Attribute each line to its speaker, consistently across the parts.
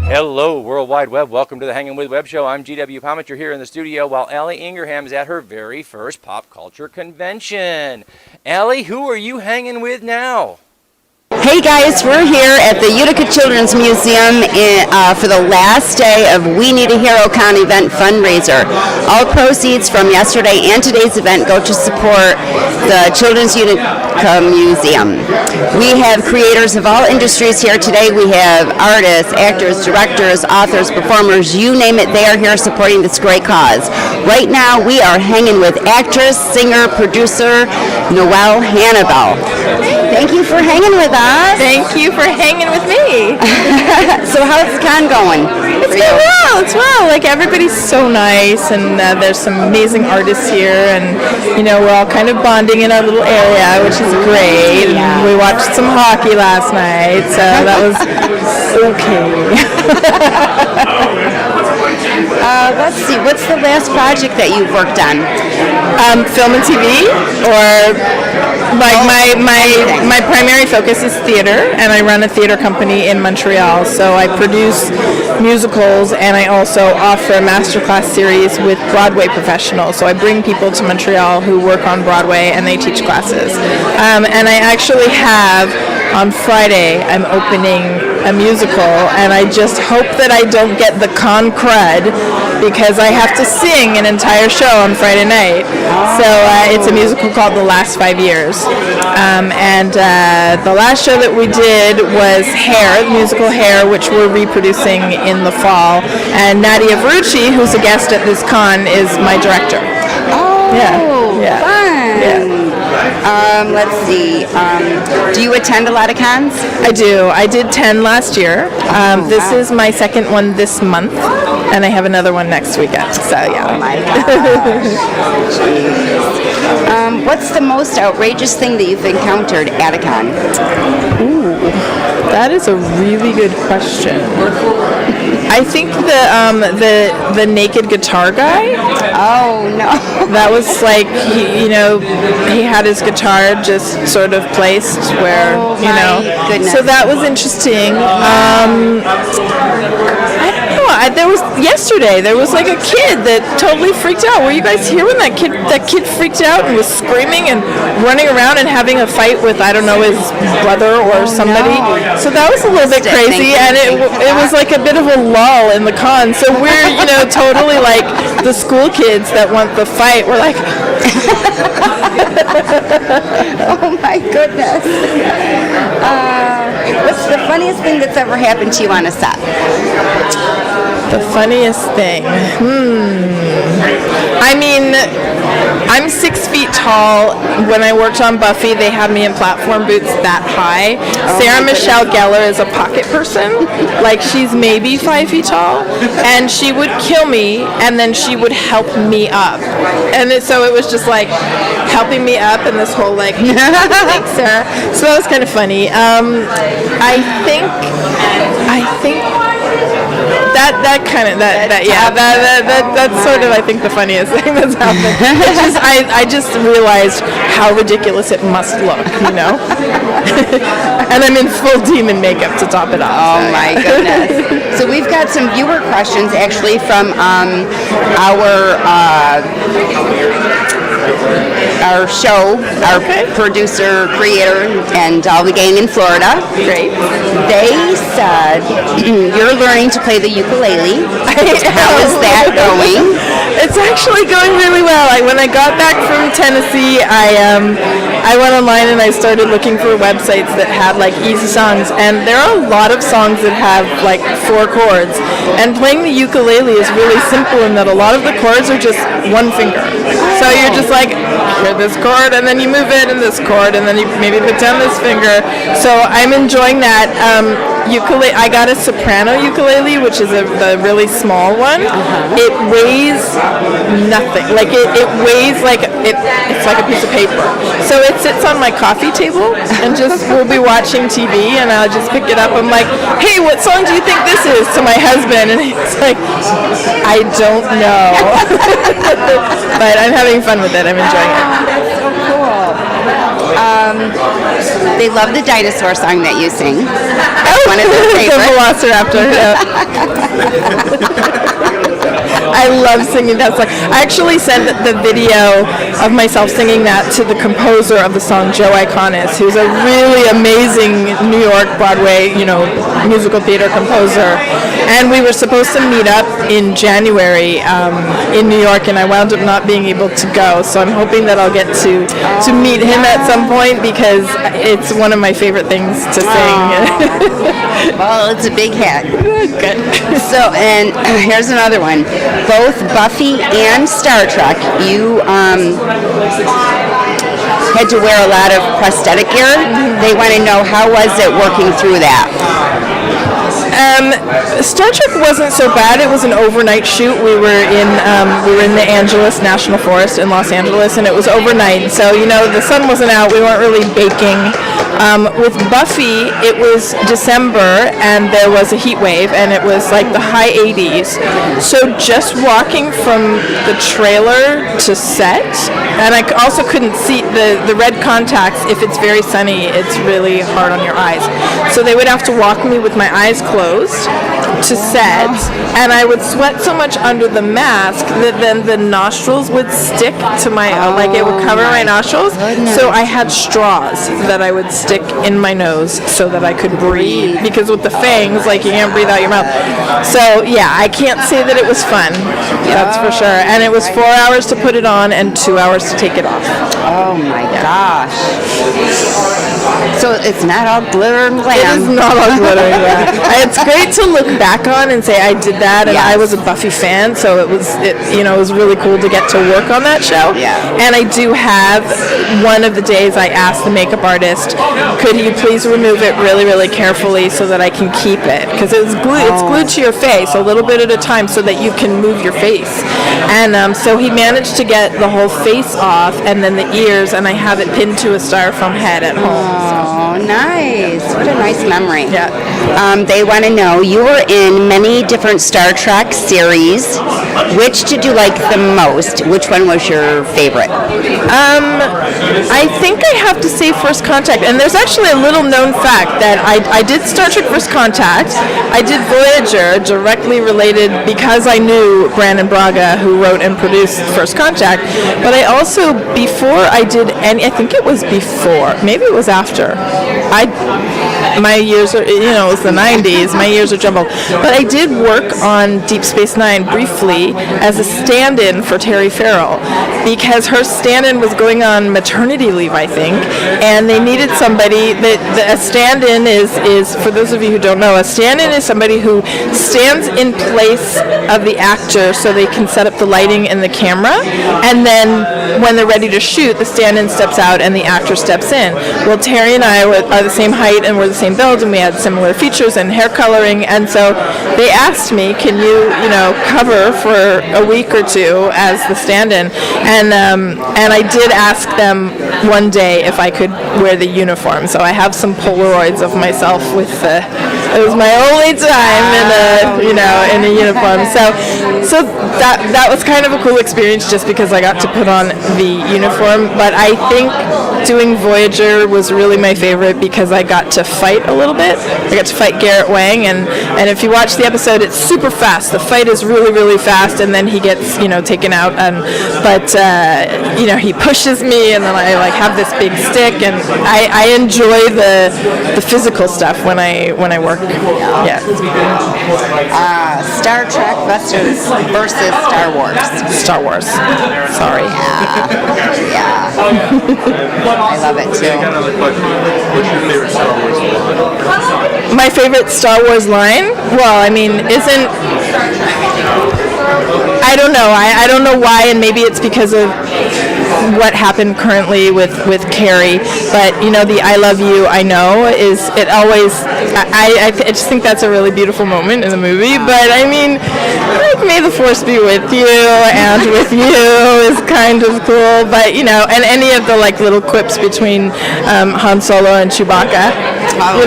Speaker 1: Hello, World Wide Web. Welcome to the Hangin with Web Show. I'm GW Pomicher here in the studio while Ally Ingerham is at her very first pop culture convention. Ally, who are you hanging with now?
Speaker 2: Hey guys, we're here at the Utica Children's Museum for the last day of We Need a Hero Con event fundraiser. All proceeds from yesterday and today's event go to support the Children's Utica Museum. We have creators of all industries here today. We have artists, actors, directors, authors, performers, you name it, they are here supporting this great cause. Right now we are hanging with actress, singer, producer, Noelle Hannibal. Thank you for hanging with us.
Speaker 3: Thank you for hanging with me.
Speaker 2: So how's the con going?
Speaker 3: It's going well. It's well. Like, everybody's so nice, and there's some amazing artists here, and we're all kind of bonding in our little area, which is great.
Speaker 2: Yeah.
Speaker 3: And we watched some hockey last night, so that was okay.
Speaker 2: Let's see. What's the last project that you've worked on?
Speaker 3: Film and TV, or like my primary focus is theater, and I run a theater company in Montreal. So I produce musicals, and I also offer a masterclass series with Broadway professionals. So I bring people to Montreal who work on Broadway, and they teach classes. And I actually have, on Friday, I'm opening a musical, and I just hope that I don't get the con crud, because I have to sing an entire show on Friday night. So it's a musical called The Last 5 Years. And the last show that we did was Hair, the musical Hair, which we're reproducing in the fall. And Nadia Verrucci, who's a guest at this con, is my director.
Speaker 2: Oh,
Speaker 3: yeah.
Speaker 2: Fun.
Speaker 3: Yeah.
Speaker 2: Let's see. Do you attend a lot of cons?
Speaker 3: I do. I did 10 last year. This is my second one this month, and I have another one next weekend. So yeah.
Speaker 2: Oh my gosh. Jeez. What's the most outrageous thing that you've encountered at a con?
Speaker 3: Ooh, that is a really good question. I think the naked guitar guy.
Speaker 2: Oh no.
Speaker 3: That was like he had his guitar just sort of placed where
Speaker 2: goodness.
Speaker 3: So that was interesting. I don't know. Yesterday there was like a kid that totally freaked out. Were you guys here when that kid freaked out and was screaming and running around and having a fight with, I don't know, his brother or somebody?
Speaker 2: No.
Speaker 3: So that was a little bit crazy, and it was like a bit of a lull in the con. So we're totally like the school kids that want the fight. We're like
Speaker 2: oh my goodness. What's the funniest thing that's ever happened to you on a set?
Speaker 3: The funniest thing. I mean, I'm 6 feet tall. When I worked on Buffy, they had me in platform boots that high. Sarah Michelle Gellar is a pocket person. Like, she's maybe 5 feet tall. And she would kill me, and then she would help me up. And so it was just like helping me up, and this whole like, thanks, Sarah. So that was kind of funny. I think that's sort of, I think, the funniest thing that's happened. I just realized how ridiculous it must look, and I'm in full demon makeup to top it off.
Speaker 2: Oh my goodness. So we've got some viewer questions actually from our show, our producer, creator, and all the gang in Florida.
Speaker 3: Great.
Speaker 2: They said you're learning to play the ukulele. How is that going?
Speaker 3: It's actually going really well. When I got back from Tennessee, I I went online and I started looking for websites that had like easy songs, and there are a lot of songs that have like 4 chords. And playing the ukulele is really simple in that a lot of the chords are just one finger. So you're just like, hear this chord, and then you move it, and this chord, and then you maybe put down this finger. So I'm enjoying that. Ukulele. I got a soprano ukulele, which is the really small one. It weighs nothing. Like it weighs like it's like a piece of paper. So it sits on my coffee table, and just we'll be watching TV, and I'll just pick it up. I'm like, hey, what song do you think this is? To my husband, and he's like, I don't know. But I'm having fun with it. I'm enjoying it.
Speaker 2: That's so cool. They love the dinosaur song that you sing. One of their favorites.
Speaker 3: The Velociraptor. Yeah. I love singing that song. I actually sent the video of myself singing that to the composer of the song, Joe Iconis, who's a really amazing New York Broadway, musical theater composer. And we were supposed to meet up in January in New York, and I wound up not being able to go. So I'm hoping that I'll get to meet him at some point, because it's one of my favorite things to sing.
Speaker 2: Well, it's a big hit.
Speaker 3: Good.
Speaker 2: So, and here's another one. Both Buffy and Star Trek, you had to wear a lot of prosthetic gear. They want to know, how was it working through that?
Speaker 3: Star Trek wasn't so bad. It was an overnight shoot. We were in the Angeles National Forest in Los Angeles, and it was overnight. So the sun wasn't out. We weren't really baking. With Buffy, it was December, and there was a heat wave, and it was like the high 80s. So just walking from the trailer to set, and I also couldn't see the red contacts. If it's very sunny, it's really hard on your eyes. So they would have to walk me with my eyes closed to set, and I would sweat so much under the mask that then the nostrils would stick to my, like it would cover my nostrils. So I had straws that I would stick in my nose so that I could breathe, because with the fangs, like, you can't breathe out your mouth. So yeah, I can't say that it was fun, that's for sure. And it was 4 hours to put it on and 2 hours to take it off.
Speaker 2: Oh my gosh. So it's not all glitter and glam.
Speaker 3: It is not all glitter, yeah. It's great to look back on and say I did that, and I was a Buffy fan, so it was really cool to get to work on that show.
Speaker 2: Yeah.
Speaker 3: And I do have, one of the days I asked the makeup artist, could you please remove it really, really carefully so that I can keep it? Because it's glued to your face a little bit at a time so that you can move your face. And so he managed to get the whole face off, and then the ears, and I have it pinned to a styrofoam head at home.
Speaker 2: Oh, nice. What a nice memory.
Speaker 3: Yeah.
Speaker 2: They want to know, you were in many different Star Trek series. Which did you like the most? Which one was your favorite?
Speaker 3: I think I have to say First Contact. And there's actually a little known fact that I did Star Trek First Contact. I did Voyager, directly related, because I knew Brandon Braga, who wrote and produced First Contact. But I also, before I did any, I think it was before, maybe it was after. My years are, it was the 90s, my years are jumbled. But I did work on Deep Space Nine briefly as a stand-in for Terry Farrell, because her stand-in was going on maternity leave, I think, and they needed somebody a stand-in is, for those of you who don't know, a stand-in is somebody who stands in place of the actor so they can set up the lighting and the camera, and then when they're ready to shoot, the stand-in steps out and the actor steps in. Well, Terry and I are the same height, and we're the same build, and we had similar features and hair coloring, and so they asked me, can you cover for a week or two as the stand-in, and I did ask them one day if I could wear the uniform. So I have some Polaroids of myself with it was my only time in a uniform. So that was kind of a cool experience, just because I got to put on the uniform. But I think doing Voyager was really my favorite, because I got to fight a little bit. I got to fight Garrett Wang, and if you watch the episode, it's super fast. The fight is really, really fast, and then he gets taken out. But he pushes me, and then I have this big stick, and I enjoy the physical stuff when I work. Yeah.
Speaker 2: Star Trek versus Star Wars.
Speaker 3: Star Wars. Sorry.
Speaker 2: Yeah. I love it too.
Speaker 4: What's your favorite Star Wars line?
Speaker 3: My favorite Star Wars line? Well, I mean, I don't know. I don't know why, and maybe it's because of what happened currently with Carrie. But the "I love you, I know" is it always. I just think that's a really beautiful moment in the movie. But I mean, like, "May the Force be with you" and "with you" is kind of cool. But and any of the little quips between Han Solo and Chewbacca.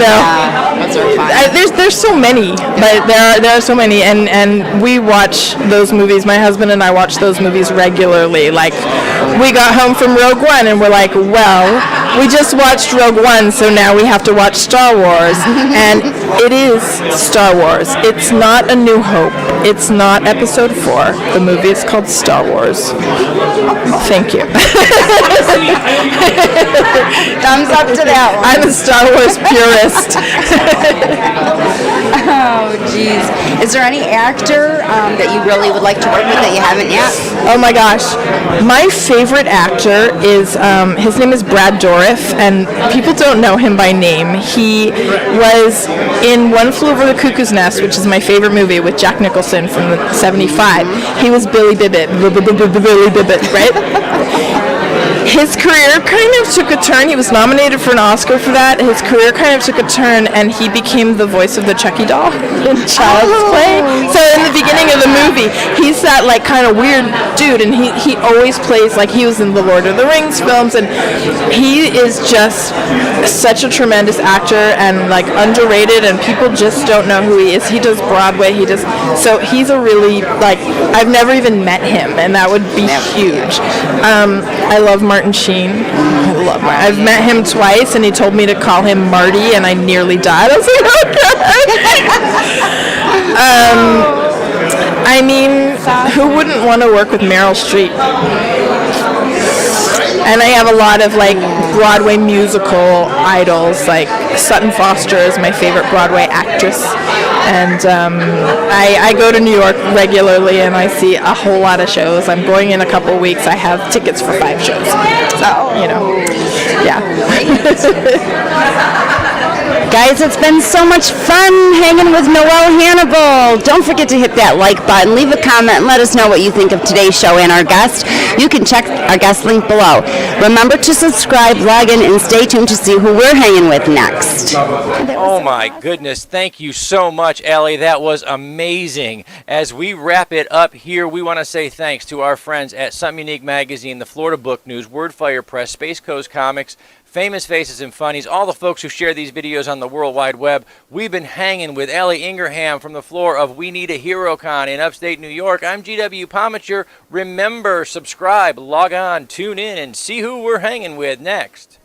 Speaker 2: Yeah. Those are fun.
Speaker 3: There's so many, but there are so many, and we watch those movies. My husband and I watch those movies regularly. Like, we got home from Rogue One, and we're like, well, we just watched Rogue One, so now we have to watch Star Wars, and it is Star Wars. It's not A New Hope. It's not Episode 4. The movie is called Star Wars. Thank you.
Speaker 2: Thumbs up to that one.
Speaker 3: I'm a Star Wars purist.
Speaker 2: Oh, geez. Is there any actor that you really would like to work with that you haven't yet?
Speaker 3: Oh my gosh. My favorite actor is, his name is Brad Dourif, and people don't know him by name. He was in One Flew Over the Cuckoo's Nest, which is my favorite movie with Jack Nicholson from '75. He was Billy Bibbit, right? His career kind of took a turn. He was nominated for an Oscar for that. His career kind of took a turn, and he became the voice of the Chucky doll in Child's Play. So in the beginning of the movie, he's that kind of weird dude, and he always plays like he was in the Lord of the Rings films, and he is just such a tremendous actor and underrated, and people just don't know who he is. He does Broadway. So he's a really I've never even met him, and that would be huge. I love Martin Sheen. I love Martin. I've met him twice, and he told me to call him Marty, and I nearly died. I was like, okay. I mean, who wouldn't want to work with Meryl Streep? And I have a lot of Broadway musical idols. Sutton Foster is my favorite Broadway actress. And I go to New York regularly, and I see a whole lot of shows. I'm going in a couple weeks. I have tickets for 5 shows. So, yeah.
Speaker 2: Guys, it's been so much fun hanging with Noelle Hannibal. Don't forget to hit that like button, leave a comment, and let us know what you think of today's show and our guest. You can check our guest link below. Remember to subscribe, log in, and stay tuned to see who we're hanging with next.
Speaker 1: Oh my goodness, thank you so much, Ally. That was amazing. As we wrap it up here, we want to say thanks to our friends at Something Unique Magazine, the Florida Book News, Wordfire Press, Space Coast Comics, Famous Faces and Funnies, all the folks who share these videos on the World Wide Web. We've been hanging with Ally Ingerham from the floor of We Need a Hero Con in Upstate New York. I'm GW Pomature. Remember, subscribe, log on, tune in, and see who we're hanging with next.